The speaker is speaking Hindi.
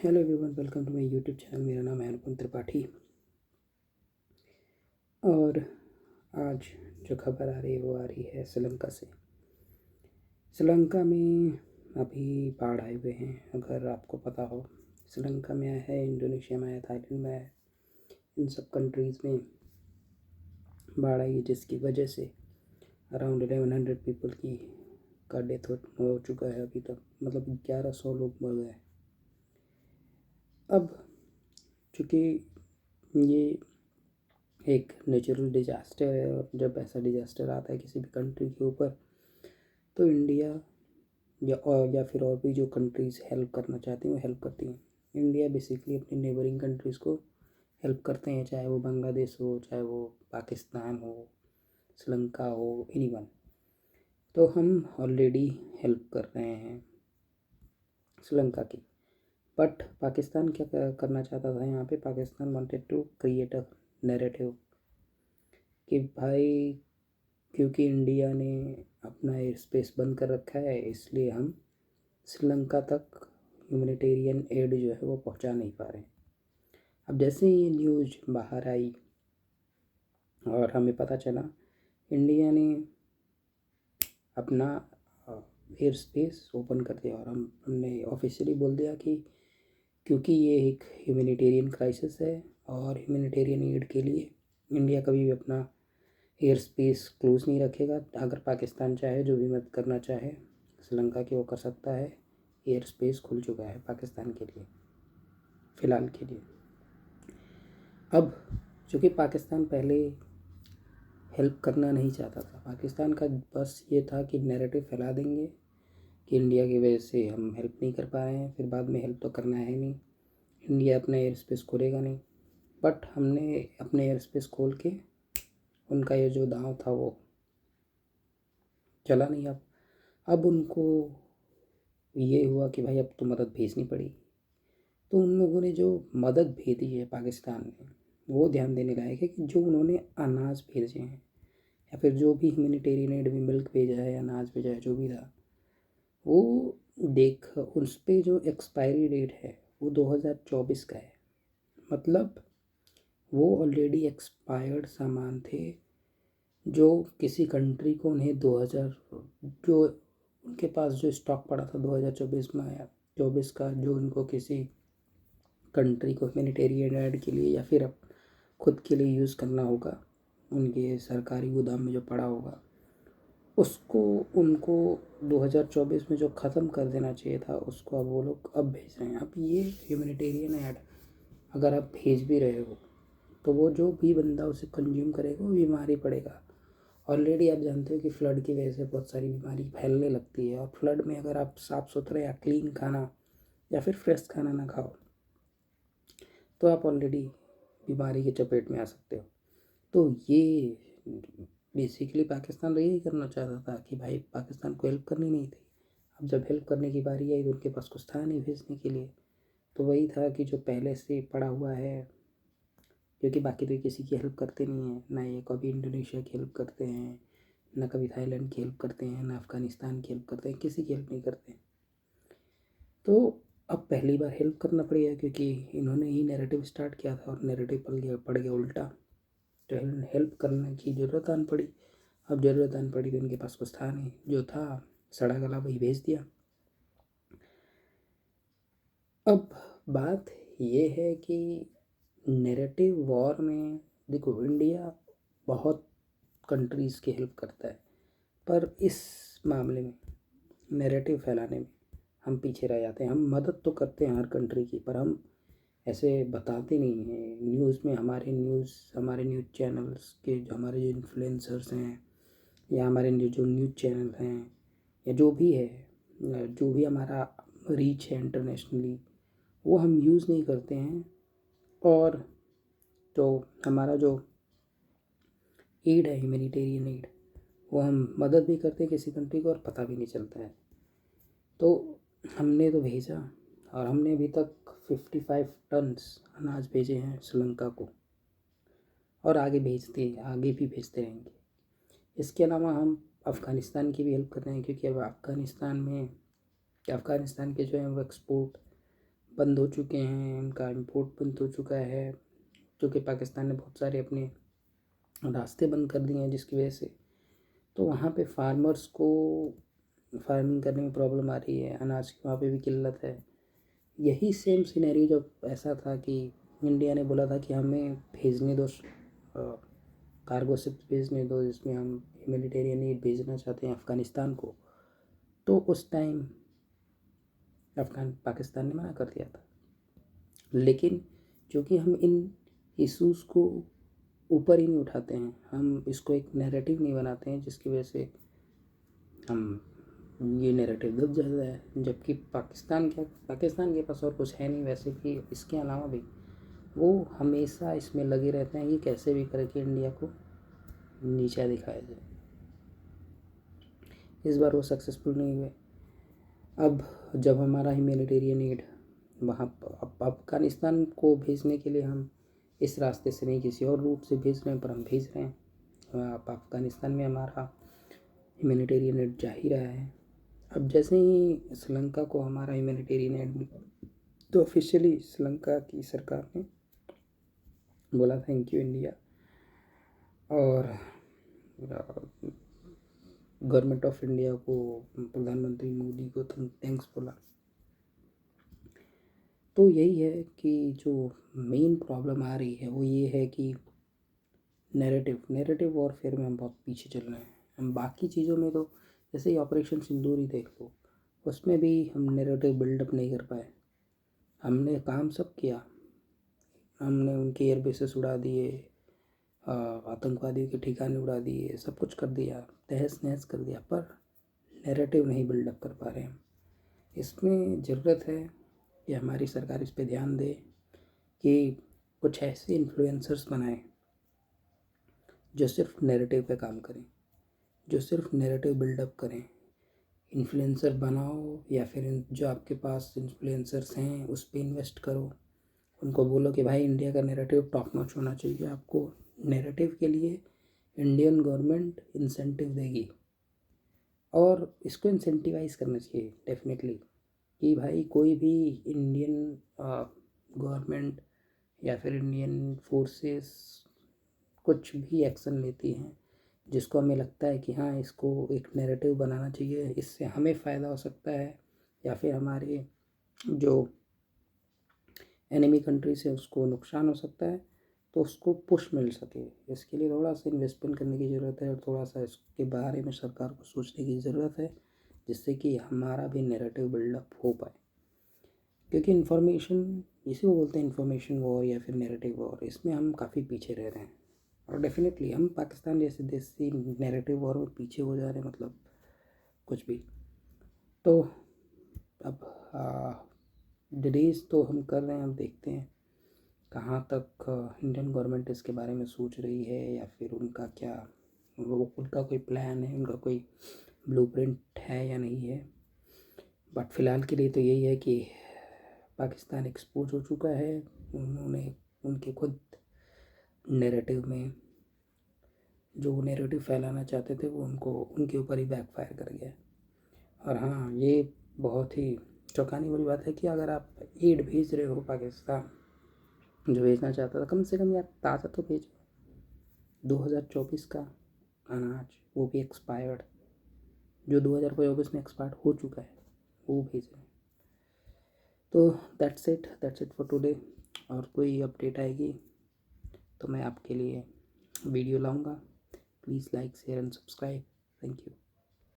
Hello everyone, welcome to my YouTube channel. मेरा नाम है अनुपम त्रिपाठी और आज जो खबर आ रही है वो आ रही है श्रीलंका से। श्रीलंका में अभी बाढ़ आए हुए हैं। अगर आपको पता हो, श्रीलंका में आया है, इंडोनेशिया में आया, थाईलैंड में आया, इन सब कंट्रीज़ में बाढ़ आई है, जिसकी वजह से अराउंड 1100 पीपल का डेथ हो चुका है अभी तक। मतलब 1100 लोग मर गए। अब चूँकि ये एक नेचुरल डिजास्टर है और जब ऐसा डिजास्टर आता है किसी भी कंट्री के ऊपर, तो इंडिया या फिर और भी जो कंट्रीज़ हेल्प करना चाहती हैं वो हेल्प करती हैं। इंडिया बेसिकली अपनी नेबरिंग कंट्रीज़ को हेल्प करते हैं, चाहे वो बांग्लादेश हो, चाहे वो पाकिस्तान हो, श्रीलंका हो, एनीवन। तो हम ऑलरेडी हेल्प कर रहे हैं श्रीलंका की। बट पाकिस्तान क्या करना चाहता था यहाँ पे? Pakistan wanted to create a narrative कि भाई, क्योंकि इंडिया ने अपना एयर स्पेस बंद कर रखा है, इसलिए हम श्रीलंका तक ह्यूमैनिटेरियन एड जो है वो पहुंचा नहीं पा रहे हैं। अब जैसे ही ये न्यूज़ बाहर आई और हमें पता चला, इंडिया ने अपना एयर स्पेस ओपन कर दिया और हमने ऑफिशियली बोल दिया कि क्योंकि ये एक ह्यूमैनिटेरियन क्राइसिस है और ह्यूमैनिटेरियन एड के लिए इंडिया कभी भी अपना एयर स्पेस क्लोज नहीं रखेगा। अगर पाकिस्तान चाहे, जो भी मदद करना चाहे श्रीलंका की, वो कर सकता है। एयर स्पेस खुल चुका है पाकिस्तान के लिए फ़िलहाल के लिए। अब चूँकि पाकिस्तान पहले हेल्प करना नहीं चाहता था, पाकिस्तान का बस ये था कि नैरेटिव फैला देंगे कि इंडिया की वजह से हम हेल्प नहीं कर पा रहे हैं, फिर बाद में हेल्प तो करना है नहीं, इंडिया अपना एयर स्पेस खोलेगा नहीं। बट हमने अपने एयर स्पेस खोल के उनका ये जो दांव था वो चला नहीं। अब उनको ये हुआ कि भाई अब तो मदद भेजनी पड़ी। तो उन लोगों ने जो मदद भेजी है पाकिस्तान ने, वो ध्यान देने लायक है कि जो उन्होंने अनाज भेजे हैं या फिर जो भी ह्यूमैनिटेरियन एड में मिल्क भेजा है, अनाज भेजा है, जो भी था, वो देख उस पर जो एक्सपायरी डेट है वो 2024 का है। मतलब वो ऑलरेडी एक्सपायर्ड सामान थे, जो किसी कंट्री को उन्हें 2000 जो उनके पास जो स्टॉक पड़ा था 2024 में आया 24 का, जो उनको किसी कंट्री को ह्यूमैनिटेरियन एड के लिए या फिर अब खुद के लिए यूज़ करना होगा, उनके सरकारी गोदाम में जो पड़ा होगा, उसको उनको 2024 में जो ख़त्म कर देना चाहिए था, उसको अब वो लोग अब भेज रहे हैं। अब ये ह्यूमैनिटेरियन एड अगर आप भेज भी रहे हो तो वो जो भी बंदा उसे कंज्यूम करेगा वो बीमारी पड़ेगा। ऑलरेडी आप जानते हो कि फ़्लड की वजह से बहुत सारी बीमारी फैलने लगती है, और फ्लड में अगर आप साफ़ सुथरा या क्लीन खाना या फिर फ्रेश खाना ना खाओ तो आप ऑलरेडी बीमारी के चपेट में आ सकते हो। तो ये बेसिकली पाकिस्तान यही करना चाहता था कि भाई पाकिस्तान को हेल्प करनी नहीं थी। अब जब हेल्प करने की बारी आई तो उनके पास कुछ था नहीं भेजने के लिए। तो वही था कि जो पहले से पड़ा हुआ है, क्योंकि बाकी तो किसी की हेल्प करते नहीं हैं, ना ये कभी इंडोनेशिया की हेल्प करते हैं, ना कभी थाईलैंड की हेल्प करते हैं, ना अफ़गानिस्तान की हेल्प करते हैं, किसी की हेल्प नहीं करते हैं। तो अब पहली बार हेल्प करना पड़ेगा, क्योंकि इन्होंने ही नैरेटिव स्टार्ट किया था और नैरेटिव पड़ गया उल्टा। तो हेल्प करने की ज़रूरत आन पड़ी। अब ज़रूरत आन पड़ी तो इनके पास कुछ था नहीं, जो था सड़ा गला वही भेज दिया। अब बात ये है कि नैरेटिव वॉर में देखो, इंडिया बहुत कंट्रीज़ की हेल्प करता है, पर इस मामले में नैरेटिव फैलाने में हम पीछे रह जाते हैं। हम मदद तो करते हैं हर कंट्री की, पर हम ऐसे बताते नहीं हैं न्यूज़ में। हमारे न्यूज़ चैनल्स के जो हमारे जो इन्फ्लुएंसर्स हैं, या हमारे जो न्यूज़ चैनल हैं, या जो भी है, जो भी हमारा रीच है इंटरनेशनली, वो हम यूज़ नहीं करते हैं। और तो हमारा जो एड है, ह्यूमैनिटेरियन एड, वो हम मदद भी करते हैं किसी कंट्री को और पता भी नहीं चलता है। तो हमने तो भेजा, और हमने अभी तक 55 टन्स अनाज भेजे हैं श्रीलंका को, और आगे भी भेजते रहेंगे। इसके अलावा हम अफ़गानिस्तान की भी हेल्प कर रहे हैं, क्योंकि अब अफ़गानिस्तान के जो है वो एक्सपोर्ट बंद हो चुके हैं, उनका इम्पोर्ट बंद हो चुका है, क्योंकि पाकिस्तान ने बहुत सारे अपने रास्ते बंद कर दिए हैं जिसकी वजह से। तो वहाँ पे फार्मर्स को फार्मिंग करने में प्रॉब्लम आ रही है, अनाज की वहाँ पे भी किल्लत है। यही सेम सिनेरियो जब ऐसा था कि इंडिया ने बोला था कि हमें भेजने दो, कार्गो शिप्स भेजने दो जिसमें हम ह्यूमैनिटेरियन एड भेजना चाहते हैं अफ़गानिस्तान को, तो उस टाइम पाकिस्तान ने मना कर दिया था। लेकिन क्योंकि हम इन इश्यूज़ को ऊपर ही नहीं उठाते हैं, हम इसको एक नैरेटिव नहीं बनाते हैं, जिसकी वजह से हम ये नैरेटिव दब जाता है। जबकि पाकिस्तान के पास और कुछ है नहीं वैसे भी, इसके अलावा भी वो हमेशा इसमें लगे रहते हैं कि कैसे भी करके इंडिया को नीचा दिखाया जाए। इस बार वो सक्सेसफुल नहीं हुए। अब जब हमारा ह्यूमैनिटेरियन एड वहाँ अफ़गानिस्तान को भेजने के लिए हम इस रास्ते से नहीं किसी और रूट से भेज रहे हैं, पर हम भेज रहे हैं। अब अफ़गानिस्तान में हमारा ह्यूमैनिटेरियन एड जा ही रहा है। अब जैसे ही श्रीलंका को हमारा ह्यूमैनिटेरियन एड मिला, तो ऑफिशियली श्रीलंका की सरकार ने बोला थैंक यू इंडिया, और गवर्नमेंट ऑफ इंडिया को, प्रधानमंत्री मोदी को थैंक्स बोला। तो यही है कि जो मेन प्रॉब्लम आ रही है वो ये है कि नैरेटिव वॉरफेयर में हम बहुत पीछे चल रहे हैं। हम बाकी चीज़ों में तो, जैसे ही ऑपरेशन सिंदूर ही देख लो, उसमें भी हम नैरेटिव बिल्डअप नहीं कर पाए। हमने काम सब किया, हमने उनके एयर बेसेस उड़ा दिए, आतंकवादियों के ठिकाने उड़ा दिए, सब कुछ कर दिया, तहस नहस कर दिया, पर नैरेटिव नहीं बिल्डअप कर पा रहे हैं। इसमें ज़रूरत है कि हमारी सरकार इस पे ध्यान दे कि कुछ ऐसे इन्फ्लुएंसर्स बनाएं जो सिर्फ नैरेटिव पे काम करें, जो सिर्फ नैरेटिव बिल्डअप करें। इन्फ्लुएंसर बनाओ, या फिर जो आपके पास इन्फ्लुएंसर्स हैं उस पर इन्वेस्ट करो। उनको बोलो कि भाई इंडिया का नैरेटिव टॉप नॉच होना चाहिए, आपको नैरेटिव के लिए इंडियन गवर्नमेंट इंसेंटिव देगी, और इसको इंसेंटिवाइज करना चाहिए डेफिनेटली, कि भाई कोई भी इंडियन गवर्नमेंट या फिर इंडियन फोर्सेस कुछ भी एक्शन लेती हैं जिसको हमें लगता है कि हाँ इसको एक नैरेटिव बनाना चाहिए, इससे हमें फ़ायदा हो सकता है या फिर हमारे जो एनिमी कंट्री से उसको नुकसान हो सकता है, तो उसको पुश मिल सके, इसके लिए थोड़ा सा इन्वेस्टमेंट करने की ज़रूरत है, और थोड़ा सा इसके बारे में सरकार को सोचने की ज़रूरत है, जिससे कि हमारा भी नैरेटिव बिल्डअप हो पाए। क्योंकि इन्फॉर्मेशन, इसी को बोलते हैं इन्फॉर्मेशन वॉर या फिर नैरेटिव वॉर, इसमें हम काफ़ी पीछे रह रहे हैं। और डेफिनेटली हम पाकिस्तान जैसे देश से नैरेटिव वॉर में पीछे हो जा रहे हैं, मतलब कुछ भी। तो अब डिलीज तो हम कर रहे हैं, अब देखते हैं कहाँ तक इंडियन गवर्नमेंट इसके बारे में सोच रही है, या फिर उनका क्या, उनका कोई प्लान है, उनका कोई ब्लूप्रिंट है या नहीं है। बट फ़िलहाल के लिए तो यही है कि पाकिस्तान एक्सपोज हो चुका है। उन्होंने उनके खुद नैरेटिव में जो नैरेटिव फैलाना चाहते थे वो उनको उनके ऊपर ही बैकफायर कर गया। और हाँ, ये बहुत ही चौंकाने वाली बात है कि अगर आप एड भेज रहे हो पाकिस्तान, जो भेजना चाहता था, कम से कम यार ताज़ा तो भेजो। 2024 का अनाज, वो भी एक्सपायर्ड, जो 2024 में एक्सपायर्ड हो चुका है, वो भेज रहे हैं। तो दैट्स इट फॉर टुडे। और कोई अपडेट आएगी तो मैं आपके लिए वीडियो लाऊंगा। Please like share and subscribe. Thank you.